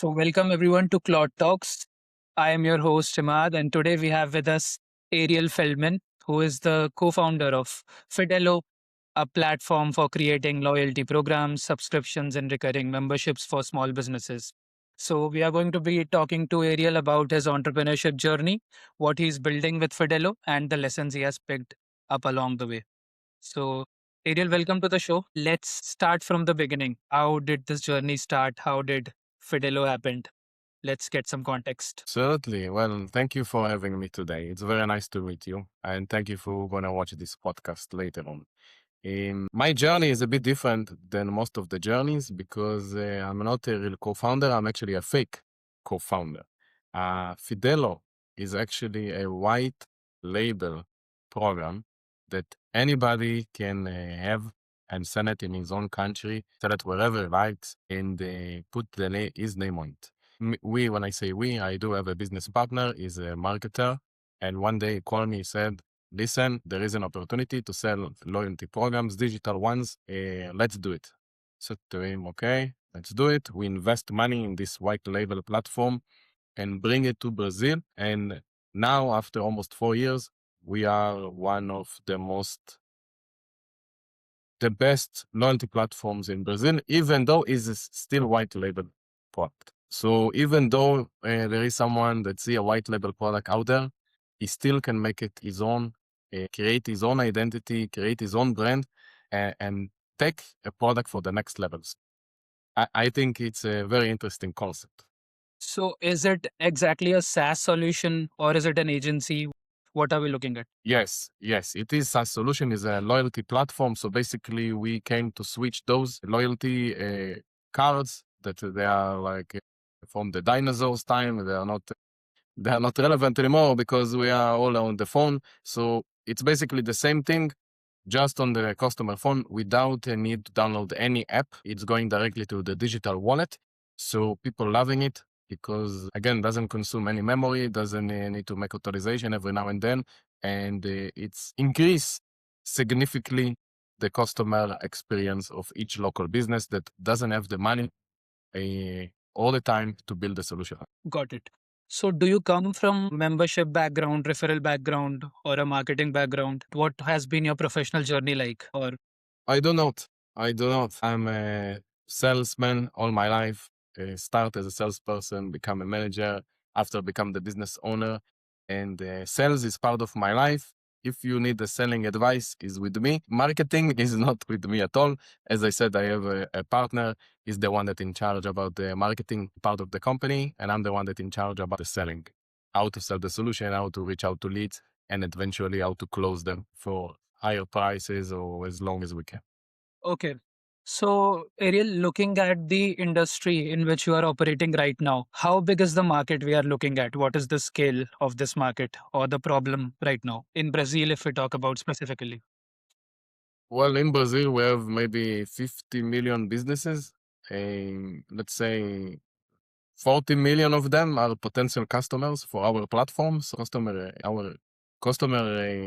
So, welcome everyone to Cloud Talks. I am your host, Imad, and today we have with us Ariel Feldman, who is the co founder of Fidelo, a platform for creating loyalty programs, subscriptions, and recurring memberships for small businesses. So, we are going to be talking to Ariel about his entrepreneurship journey, what he's building with Fidelo, and the lessons he has picked up along the way. So, Ariel, welcome to the show. Let's start from the beginning. How did this journey start? How did Fidelo happen? Let's get some context. Certainly. Well, thank you for having me today. It's very nice to meet you. And thank you for gonna watch this podcast later on. My journey is a bit different than most of the journeys because I'm not a real co-founder. I'm actually a fake co-founder. Fidelo is actually a white label program that anybody can have and send it in his own country, sell it wherever he likes, and put his name on it. When I say we, I do have a business partner, he's a marketer. And one day he called me, he said, listen, there is an opportunity to sell loyalty programs, digital ones. Let's do it. So to him, okay, let's do it. We invest money in this white label platform and bring it to Brazil. And now, after almost 4 years, we are one of the best loyalty platforms in Brazil, even though it's still white label product. So even though there is someone that see a white label product out there, he still can make it his own, create his own identity, create his own brand, and take a product for the next levels. I think it's a very interesting concept. So, is it exactly a SaaS solution or is it an agency? What are we looking at? Yes, it is. SaaS solution is a loyalty platform. So basically, we came to switch those loyalty cards that they are like from the dinosaurs time. They are not relevant anymore because we are all on the phone. So it's basically the same thing, just on the customer phone without a need to download any app. It's going directly to the digital wallet. So people loving it because again, doesn't consume any memory, doesn't need to make authorization every now and then. And it's increase significantly the customer experience of each local business that doesn't have the money all the time to build a solution. Got it. So, do you come from membership background, referral background, or a marketing background? What has been your professional journey like? Or I do not. I do not. I'm a salesman all my life. Start as a salesperson, become a manager, after become the business owner. And sales is part of my life. If you need the selling advice, is with me. Marketing is not with me at all. As I said, I have a partner. He's the one that in charge about the marketing part of the company, and I'm the one that in charge about the selling. How to sell the solution, how to reach out to leads, and eventually how to close them for higher prices or as long as we can. okay. So, Ariel, looking at the industry in which you are operating right now, how big is the market we are looking at? What is the scale of this market or the problem right now in Brazil, if we talk about specifically? Well, in Brazil, we have maybe 50 million businesses. Let's say 40 million of them are potential customers for our platforms. Our customer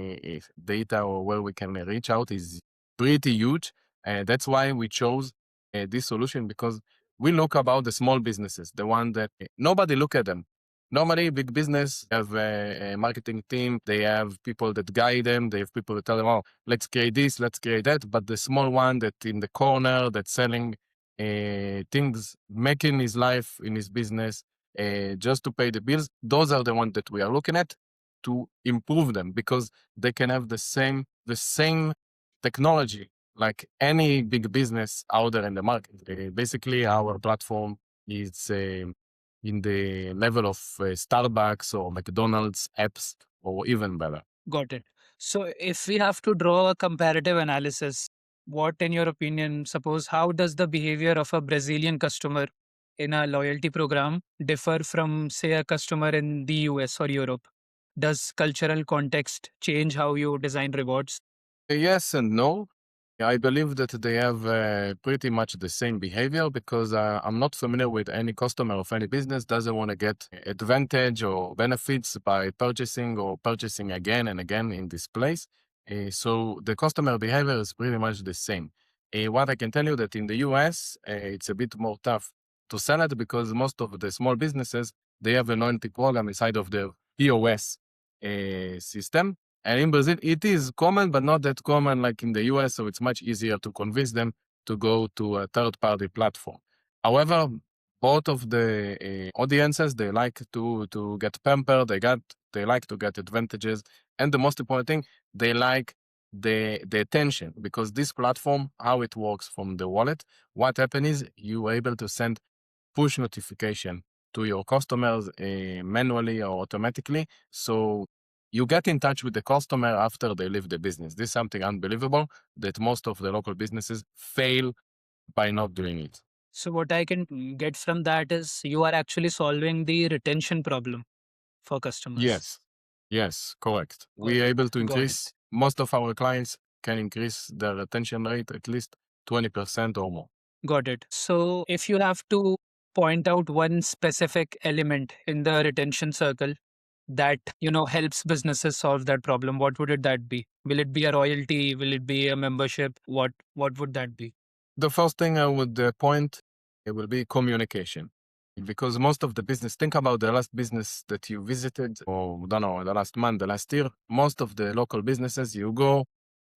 data or where we can reach out is pretty huge. That's why we chose this solution because we look about the small businesses, the one that nobody look at them. Normally, big business have a marketing team. They have people that guide them. They have people that tell them, "Oh, let's create this, let's create that." But the small one that in the corner that's selling things, making his life in his business just to pay the bills. Those are the ones that we are looking at to improve them because they can have the same technology like any big business out there in the market. Basically, our platform is in the level of Starbucks or McDonald's apps or even better. Got it. So, if we have to draw a comparative analysis, what, in your opinion, suppose how does the behavior of a Brazilian customer in a loyalty program differ from, say, a customer in the US or Europe? Does cultural context change how you design rewards? Yes and no. I believe that they have pretty much the same behavior because I'm not familiar with any customer of any business doesn't want to get advantage or benefits by purchasing again and again in this place. So the customer behavior is pretty much the same. What I can tell you that in the US, it's a bit more tough to sell it because most of the small businesses, they have a loyalty program inside of their POS system. And in Brazil, it is common, but not that common like in the US. So it's much easier to convince them to go to a third party platform. However, both of the audiences, they like to get pampered, they like to get advantages. And the most important thing, they like the attention, because this platform, how it works from the wallet, what happens is you are able to send push notification to your customers manually or automatically. So you get in touch with the customer after they leave the business. This is something unbelievable that most of the local businesses fail by not doing it. So what I can get from that is you are actually solving the retention problem for customers. Yes, yes, correct. Got We are it. able to Got increase, it. most of our clients can increase their retention rate at least 20% or more. Got it. So if you have to point out one specific element in the retention circle that helps businesses solve that problem, what would that be? Will it be a royalty? Will it be a membership? What would that be? The first thing I would point, it will be communication. Because most of the business, think about the last business that you visited, or don't know, the last month, the last year, most of the local businesses, you go,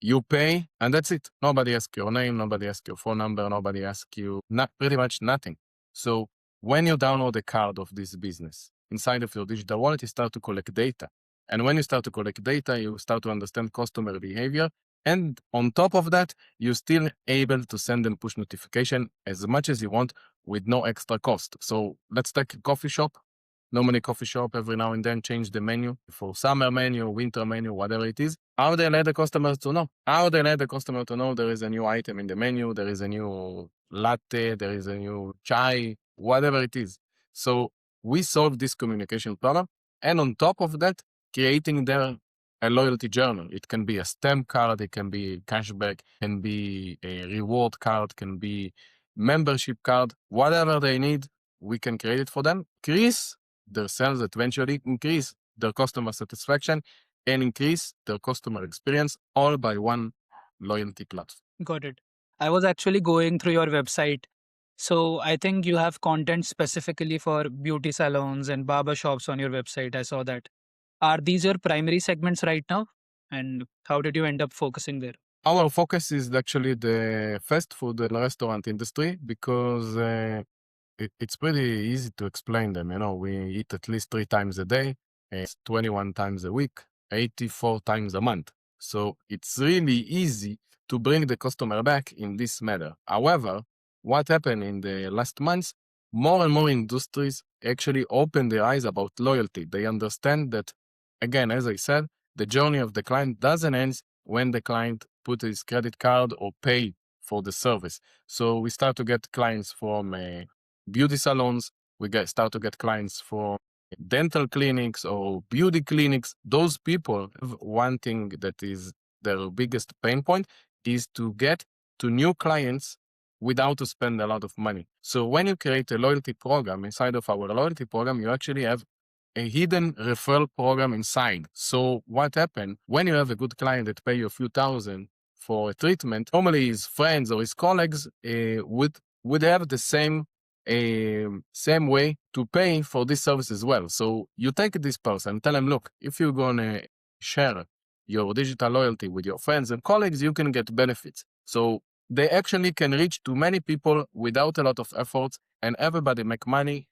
you pay, and that's it. Nobody asks your name, nobody asks your phone number, nobody asks you, not pretty much nothing. So when you download a card of this business inside of your digital wallet, you start to collect data. And when you start to collect data, you start to understand customer behavior. And on top of that, you're still able to send them push notification as much as you want with no extra cost. So let's take a coffee shop. Normally, coffee shop every now and then change the menu for summer menu, winter menu, whatever it is. How they let the customers to know? How they let the customer to know there is a new item in the menu, there is a new latte, there is a new chai, whatever it is. So we solve this communication problem. And on top of that, creating their a loyalty journal. It can be a stamp card, it can be cashback, can be a reward card, can be membership card, whatever they need, we can create it for them. Increase their sales, eventually increase their customer satisfaction, and increase their customer experience, all by one loyalty platform. Got it. I was actually going through your website. So I think you have content specifically for beauty salons and barber shops on your website. I saw that. Are these your primary segments right now? And how did you end up focusing there? Our focus is actually the fast food and restaurant industry, because it's pretty easy to explain them. You know, we eat at least 3 times a day, it's 21 times a week, 84 times a month. So it's really easy to bring the customer back in this manner. However, what happened in the last months, more and more industries actually open their eyes about loyalty. They understand that, again, as I said, the journey of the client doesn't end when the client put his credit card or pay for the service. So we start to get clients from beauty salons. We start to get clients for dental clinics or beauty clinics. Those people have one thing that is their biggest pain point, is to get to new clients without to spend a lot of money. So when you create a loyalty program inside of our loyalty program, you actually have a hidden referral program inside. So what happened when you have a good client that pay you a few thousand for a treatment? Normally, his friends or his colleagues would have the same way to pay for this service as well. So you take this person, tell them, look, if you're gonna share your digital loyalty with your friends and colleagues, you can get benefits. So they actually can reach to many people without a lot of effort, and everybody make money,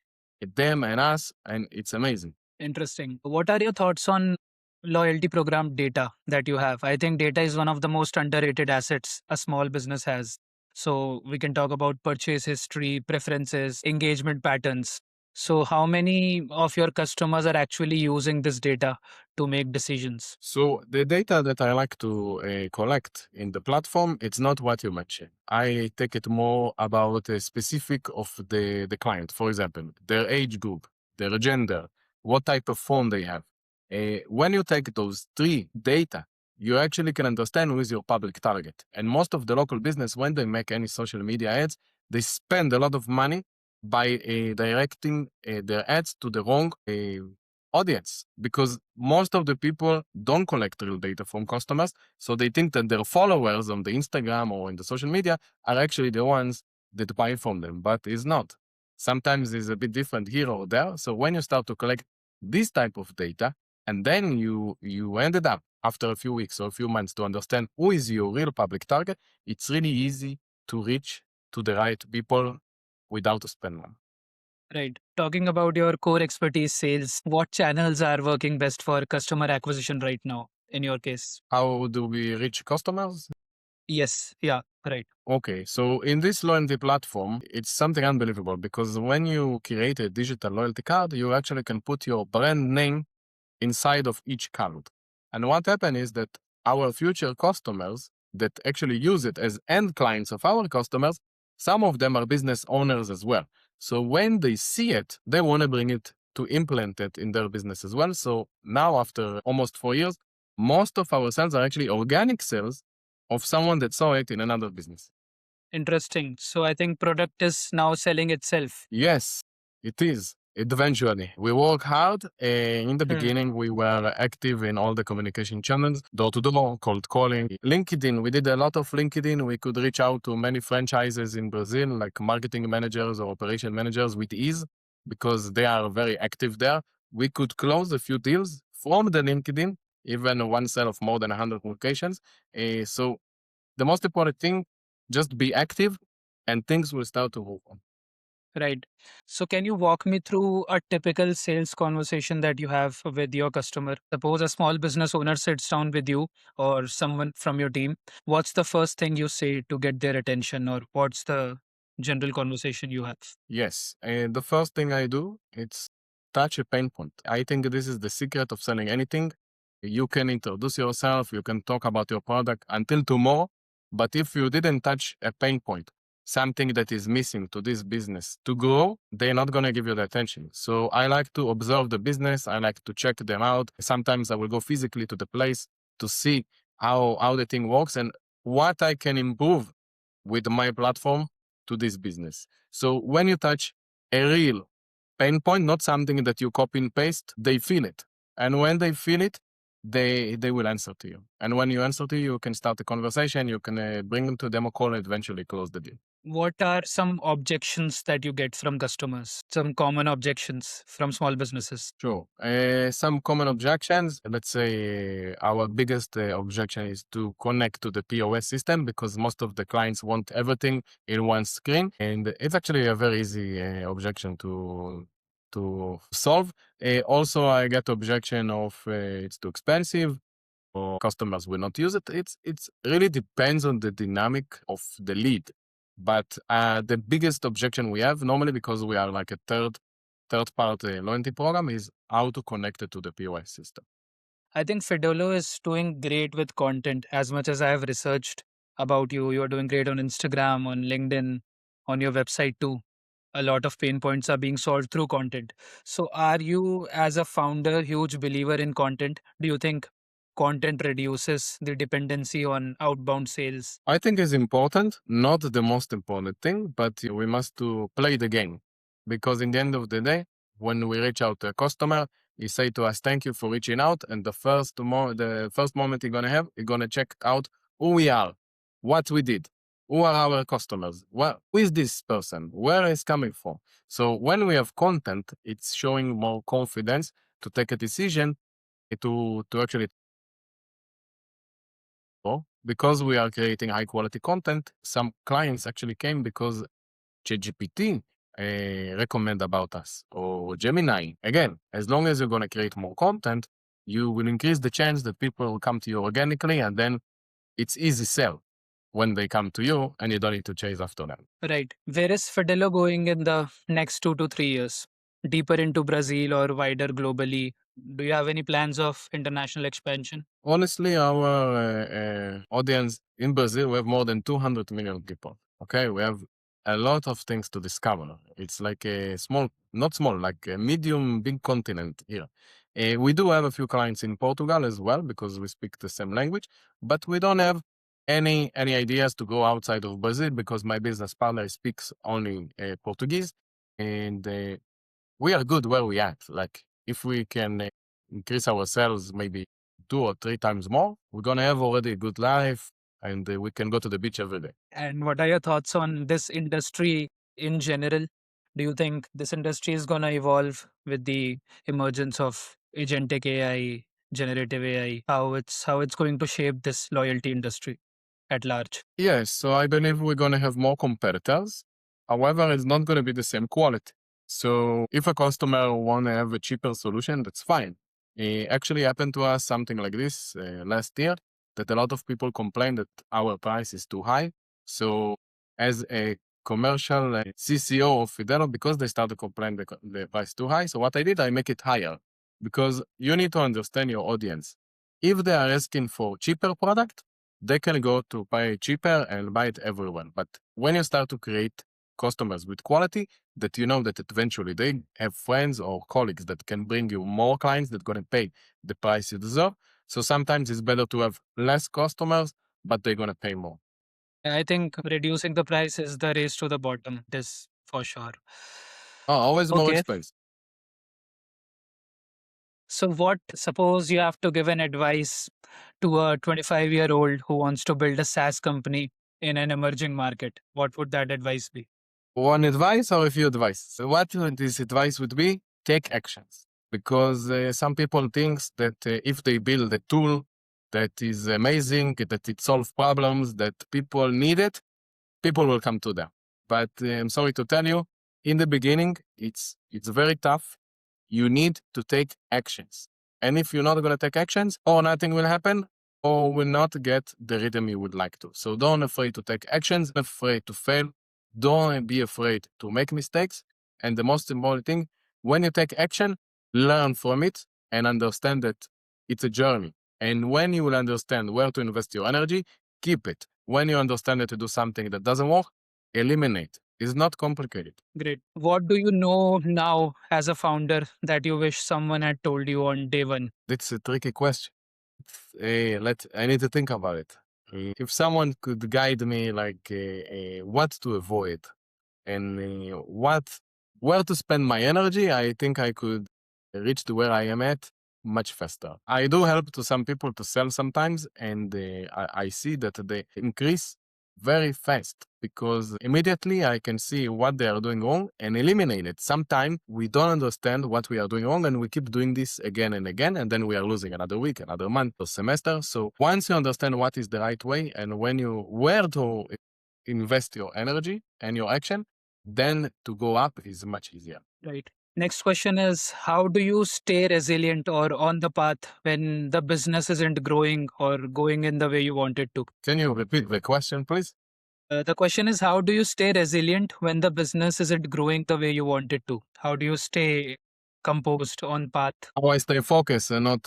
them and us, and it's amazing. Interesting. What are your thoughts on loyalty program data that you have? I think data is one of the most underrated assets a small business has. So we can talk about purchase history, preferences, engagement patterns. So how many of your customers are actually using this data to make decisions? So the data that I like to collect in the platform, it's not what you mentioned. I take it more about a specific of the client. For example, their age group, their gender, what type of phone they have. When you take those three data, you actually can understand who is your public target. And most of the local business, when they make any social media ads, they spend a lot of money by directing their ads to the wrong audience, because most of the people don't collect real data from customers. So they think that their followers on the Instagram or in the social media are actually the ones that buy from them, but it's not. Sometimes it's a bit different here or there. So when you start to collect this type of data, and then you ended up after a few weeks or a few months to understand who is your real public target, it's really easy to reach to the right people without to spend money. Right. Talking about your core expertise, sales, what channels are working best for customer acquisition right now in your case? How do we reach customers? Yes. Yeah. Right. Okay, so in this loyalty platform, it's something unbelievable because when you create a digital loyalty card, you actually can put your brand name inside of each card. And what happens is that our future customers that actually use it as end clients of our customers, some of them are business owners as well. So when they see it, they want to bring it to implement it in their business as well. So now, after almost 4 years, most of our sales are actually organic sales of someone that saw it in another business. Interesting. So I think product is now selling itself. Yes, it is. Eventually, we work hard. In the Hmm. beginning, we were active in all the communication channels, door to door, cold calling, LinkedIn. We did a lot of LinkedIn. We could reach out to many franchises in Brazil, like marketing managers or operation managers with ease because they are very active there. We could close a few deals from the LinkedIn, even one sale of more than 100 locations. So the most important thing, just be active and things will start to move on. Right. So can you walk me through a typical sales conversation that you have with your customer? Suppose a small business owner sits down with you or someone from your team. What's the first thing you say to get their attention, or what's the general conversation you have? Yes, and the first thing I do, it's touch a pain point. I think this is the secret of selling anything. You can introduce yourself, you can talk about your product until tomorrow, but if you didn't touch a pain point, something that is missing to this business to grow, they're not going to give you the attention. So I like to observe the business, I like to check them out. Sometimes I will go physically to the place to see how the thing works and what I can improve with my platform to this business. So when you touch a real pain point, not something that you copy and paste, they feel it. And when they feel it, they will answer to you. And when you answer to you, you can start a conversation, you can bring them to a demo call and eventually close the deal. What are some objections that you get from customers? Some common objections from small businesses? Sure. Some common objections. Let's say our biggest objection is to connect to the POS system because most of the clients want everything in one screen, and it's actually a very easy objection to solve. Also, I get objection of it's too expensive or customers will not use it. It's really depends on the dynamic of the lead. But the biggest objection we have normally because we are like a third party loyalty program is how to connect it to the POS system. I think Fidelo is doing great with content. As much as I have researched about you, you're doing great on Instagram, on LinkedIn, on your website too. A lot of pain points are being solved through content. So, are you, as a founder, huge believer in content? Do you think content reduces the dependency on outbound sales? I think is important, not the most important thing, but we must to play the game because in the end of the day, when we reach out to a customer, he say to us, "Thank you for reaching out," and the first moment he's gonna have, he's gonna check out who we are, what we did, who are our customers, who is this person, where is coming from. So when we have content, it's showing more confidence to take a decision to actually because we are creating high quality content, some clients actually came because ChatGPT recommend about us or Gemini. Again, as long as you're going to create more content, you will increase the chance that people will come to you organically, and then it's easy sell when they come to you, and you don't need to chase after them. Right. Where is Fidelo going in the next 2 to 3 years? Deeper into Brazil or wider globally? Do you have any plans of international expansion? Honestly, our audience in Brazil, we have more than 200 million people. Okay, we have a lot of things to discover. It's like a small, not small, like a medium, big continent here. We do have a few clients in Portugal as well because we speak the same language, but we don't have any ideas to go outside of Brazil because my business partner speaks only Portuguese, and we are good where we at. Like if we can increase our sales maybe 2 or 3 times more, we're gonna have already a good life, and we can go to the beach every day. And what are your thoughts on this industry in general? Do you think this industry is going to evolve with the emergence of agentic AI, generative AI? How it's going to shape this loyalty industry at large? Yes, so I believe we're going to have more competitors. However, it's not going to be the same quality. So if a customer want to have a cheaper solution, that's fine. It actually happened to us something like this last year, that a lot of people complained that our price is too high. So as a commercial CCO of Fidelo, because they started complaining the price too high, so what I did, I make it higher, because you need to understand your audience. If they are asking for cheaper product, they can go to buy cheaper and buy it everywhere. But when you start to create customers with quality, that you know that eventually they have friends or colleagues that can bring you more clients that going to pay the price you deserve. So sometimes it's better to have less customers, but they're going to pay more. I think reducing the price is the race to the bottom. This for sure. Oh, always more Okay. expensive. So, what suppose you have to give an advice to a 25-year-old who wants to build a SaaS company in an emerging market? What would that advice be? One advice or a few advice? So what this advice would be, take actions. Because some people think that if they build a tool that is amazing, that it solves problems, that people need it, people will come to them. But I'm sorry to tell you, in the beginning, it's very tough. You need to take actions. And if you're not going to take actions, or nothing will happen, or will not get the rhythm you would like to. So don't afraid to take actions, don't afraid to fail, don't be afraid to make mistakes. And the most important thing, when you take action, learn from it and understand that it's a journey. And when you will understand where to invest your energy, keep it. When you understand that to do something that doesn't work, eliminate. It's not complicated. Great. What do you know now as a founder that you wish someone had told you on day one? It's a tricky question. I need to think about it. If someone could guide me, like what to avoid and where to spend my energy, I think I could reach to where I am at much faster. I do help to some people to sell sometimes, and I see that they increase very fast because immediately I can see what they are doing wrong and eliminate it. Sometimes we don't understand what we are doing wrong and we keep doing this again and again, and then we are losing another week, another month, or semester. So once you understand what is the right way and where to invest your energy and your action, then to go up is much easier. Right. Next question is, how do you stay resilient or on the path when the business isn't growing or going in the way you want it to? Can you repeat the question, please? The question is, how do you stay resilient when the business isn't growing the way you want it to? How do you stay composed on path? How I stay focused and not,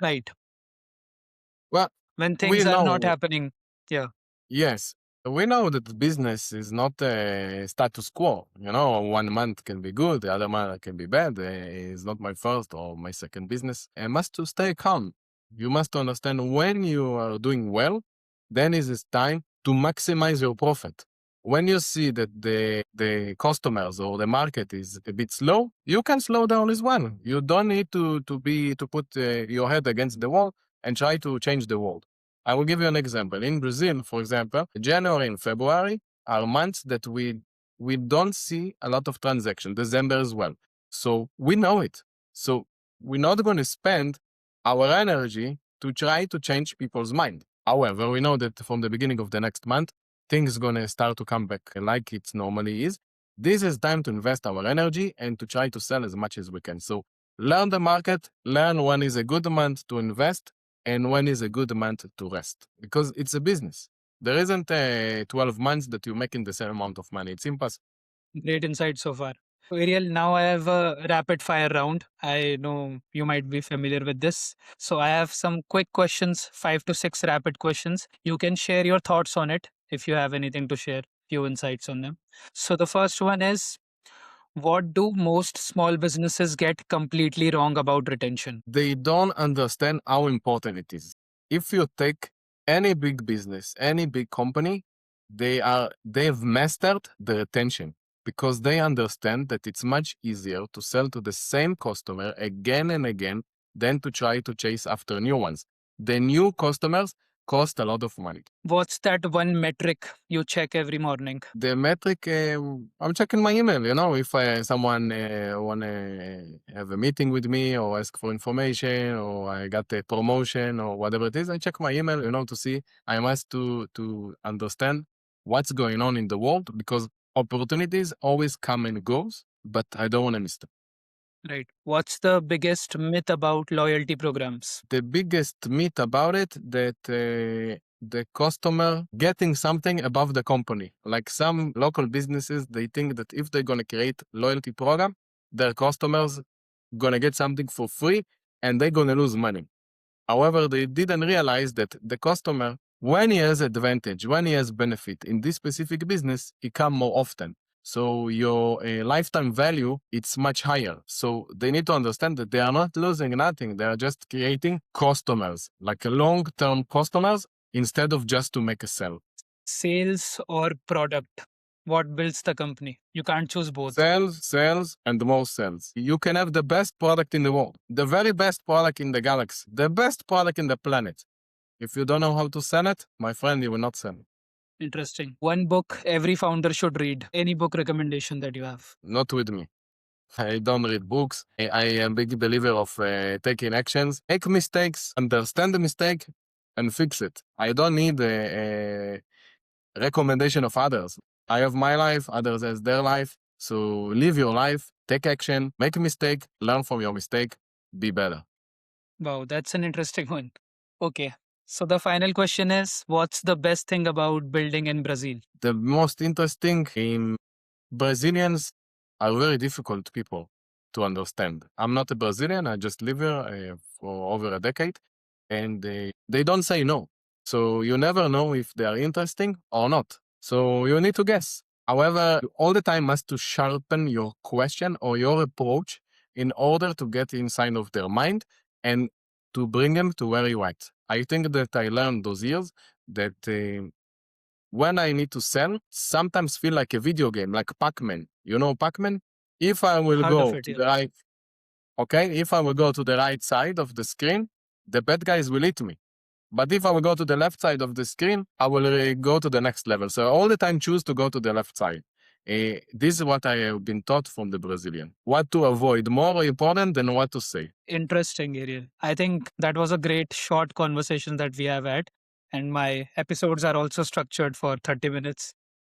Right. well, When we things are not know, happening. Yeah. yes, we know that the business is not a status quo. You know, 1 month can be good, the other month can be bad. It's not my first or my second business. And must to stay calm. You must understand when you are doing well, then is it time to maximize your profit. When you see that the customers or the market is a bit slow, you can slow down as well. You don't need to put your head against the wall and try to change the world. I will give you an example. In Brazil, for example, January and February are months that we don't see a lot of transaction. December as well. So we know it. So we're not going to spend our energy to try to change people's mind. However, we know that from the beginning of the next month, things going to start to come back like it normally is. This is time to invest our energy and to try to sell as much as we can. So learn the market, learn when is a good month to invest, and when is a good month to rest, because it's a business. There isn't 12 months that you're making the same amount of money. It's impossible. Great insight so far. So, Ariel, now I have a rapid fire round. I know you might be familiar with this. So I have some quick questions, 5 to 6 rapid questions. You can share your thoughts on it if you have anything to share, few insights on them. So the first one is, what do most small businesses get completely wrong about retention? They don't understand how important it is. If you take any big business, any big company, they've mastered the retention because they understand that it's much easier to sell to the same customer again and again than to try to chase after new ones. The new customers, cost a lot of money. What's that one metric you check every morning? The metric, I'm checking my email. If someone want to have a meeting with me or ask for information or I got a promotion or whatever it is, I check my email, to see. I must to understand what's going on in the world because opportunities always come and goes, but I don't want to miss them. Right. What's the biggest myth about loyalty programs? The biggest myth about it that the customer getting something above the company. Like some local businesses, they think that if they're going to create loyalty program, their customers going to get something for free and they're going to lose money. However, they didn't realize that the customer, when he has advantage, when he has benefit in this specific business, he come more often. So your lifetime value, it's much higher. So they need to understand that they are not losing nothing. They are just creating customers, like a long-term customers, instead of just to make a sale. Sales or product? What builds the company? You can't choose both. Sales, and more sales. You can have the best product in the world, the very best product in the galaxy, the best product in the planet. If you don't know how to sell it, my friend, you will not sell it. Interesting. One book every founder should read. Any book recommendation that you have? Not with me. I don't read books. I am a big believer of taking actions, make mistakes, understand the mistake, and fix it. I don't need a recommendation of others. I have my life, others has their life. So live your life, take action, make a mistake, learn from your mistake, be better. Wow, that's an interesting one. Okay. So the final question is, what's the best thing about building in Brazil? The most interesting in Brazilians are very difficult people to understand. I'm not a Brazilian. I just live here for over a decade and they don't say no. So you never know if they are interesting or not. So you need to guess. However, you all the time must to sharpen your question or your approach in order to get inside of their mind and to bring them to where you at. I think that I learned those years that when I need to sell, sometimes feel like a video game, like Pac-Man. You know Pac-Man? If I will Heard of go it, to yeah. the right, okay, if I will go to the right side of the screen, the bad guys will hit me. But if I will go to the left side of the screen, I will go to the next level. So all the time choose to go to the left side. This is what I have been taught from the Brazilian. What to avoid, more important than what to say. Interesting, Ariel. I think that was a great short conversation that we have had. And my episodes are also structured for 30 minutes,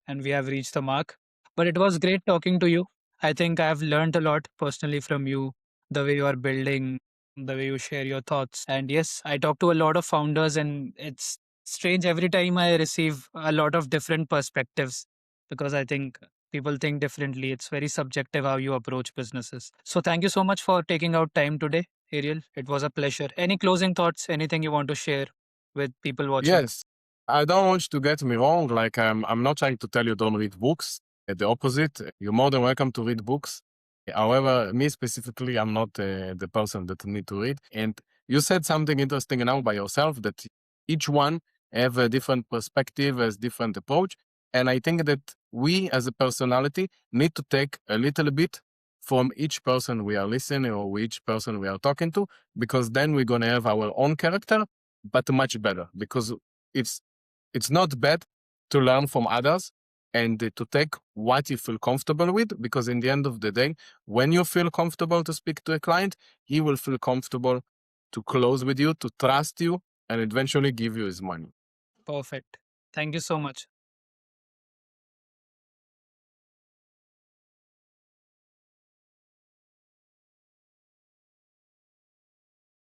and we have reached the mark. But it was great talking to you. I think I have learned a lot personally from you, the way you are building, the way you share your thoughts. And yes, I talk to a lot of founders, and it's strange every time I receive a lot of different perspectives because I think people think differently. It's very subjective how you approach businesses. So thank you so much for taking out time today, Ariel. It was a pleasure. Any closing thoughts, anything you want to share with people watching? Yes, I don't want you to get me wrong. Like I'm not trying to tell you don't read books. The opposite, you're more than welcome to read books. However, me specifically, I'm not the person that need to read. And you said something interesting now by yourself that each one have a different perspective, has different approach. And I think that we as a personality need to take a little bit from each person we are listening or each person we are talking to, because then we're going to have our own character, but much better because it's it's not bad to learn from others and to take what you feel comfortable with, because in the end of the day, when you feel comfortable to speak to a client, he will feel comfortable to close with you, to trust you, and eventually give you his money. Perfect. Thank you so much.